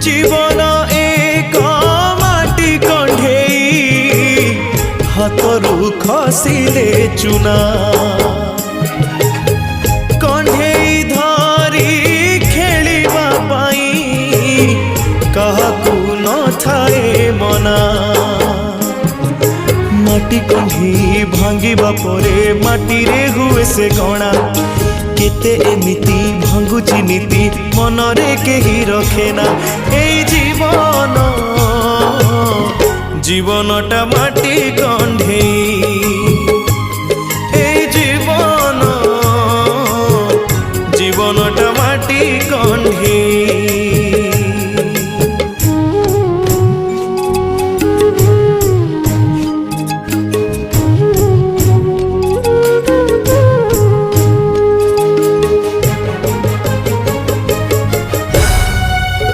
जीवन एक माटी कंढेई हाथरू खसिले चुना कंढेई धरी खेलिबा पाई काहाकू न थाए मना माटी कंढी भांगिबा परे माटी रे हुए से गणा केते एमिति भांगुची नीति मनरे केही रखेना एई जीवन जीवनटा माटी कंढेई।